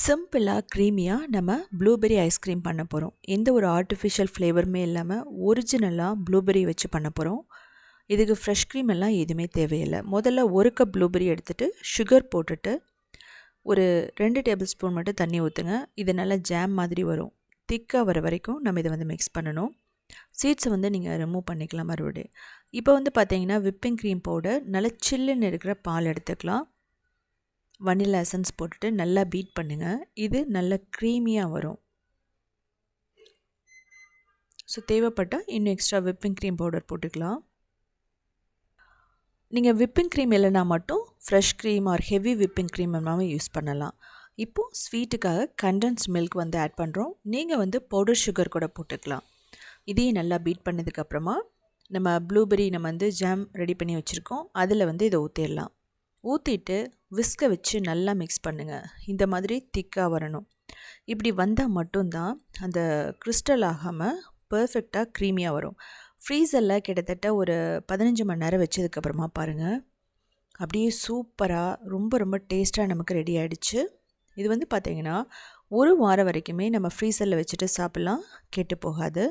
சிம்பிளாக க்ரீமியாக நம்ம ப்ளூபெர்ரி ஐஸ்கிரீம் பண்ண போகிறோம். எந்த ஒரு ஆர்டிஃபிஷியல் ஃப்ளேவருமே இல்லாமல் ஒரிஜினலாக ப்ளூபெர்ரி வச்சு பண்ண போகிறோம். இதுக்கு ஃப்ரெஷ் க்ரீம் எல்லாம் எதுவுமே தேவையில்லை. முதல்ல 1 கப் ப்ளூபெர்ரி எடுத்துகிட்டு சுகர் போட்டுட்டு ஒரு 2 டேபிள் ஸ்பூன் மட்டும் தண்ணி ஊற்றுங்க. இது நல்லா ஜாம் மாதிரி வரும். திக்காக வர வரைக்கும் நம்ம இதை மிக்ஸ் பண்ணணும். சீட்ஸை நீங்கள் ரிமூவ் பண்ணிக்கலாம் மறுபடியும். இப்போ பார்த்தீங்கன்னா விப்பிங் க்ரீம் பவுடர், நல்லா சில்லுன்னு இருக்கிற பால் எடுத்துக்கலாம். வனிலா எசன்ஸ் போட்டுட்டு நல்லா பீட் பண்ணுங்கள். இது நல்ல க்ரீமியாக வரும். ஸோ தேவைப்பட்டால் இன்னும் எக்ஸ்ட்ரா விப்பிங் க்ரீம் பவுடர் போட்டுக்கலாம். நீங்கள் விப்பிங் க்ரீம் இல்லைனா மட்டும் fresh cream or heavy whipping cream எல்லாமே யூஸ் பண்ணலாம். இப்போது ஸ்வீட்டுக்காக கண்டென்ஸ்ட் மில்க் ஆட் பண்ணுறோம். நீங்கள் பவுடர் சுகர் கூட போட்டுக்கலாம். இதையும் நல்லா பீட் பண்ணதுக்கப்புறமா நம்ம ப்ளூபெர்ரி ஜாம் ரெடி பண்ணி வச்சுருக்கோம். அதில் இதை ஊற்றிடலாம். ஊற்றிட்டு விஸ்கை வச்சு நல்லா மிக்ஸ் பண்ணுங்கள். இந்த மாதிரி திக்காக வரணும். இப்படி வந்தால் மட்டும்தான் அந்த கிறிஸ்டல் ஆகாமல் பர்ஃபெக்டாக க்ரீமியாக வரும். ஃப்ரீசரில் கிட்டத்தட்ட ஒரு 15 மணி நேரம் வச்சதுக்கப்புறமா பாருங்கள், அப்படியே சூப்பராக ரொம்ப டேஸ்ட்டாக நமக்கு ரெடி ஆகிடுச்சு. இது பார்த்திங்கன்னா 1 வாரம் வரைக்குமே நம்ம ஃப்ரீசரில் வச்சுட்டு சாப்பிட்லாம், கெட்டு போகாது.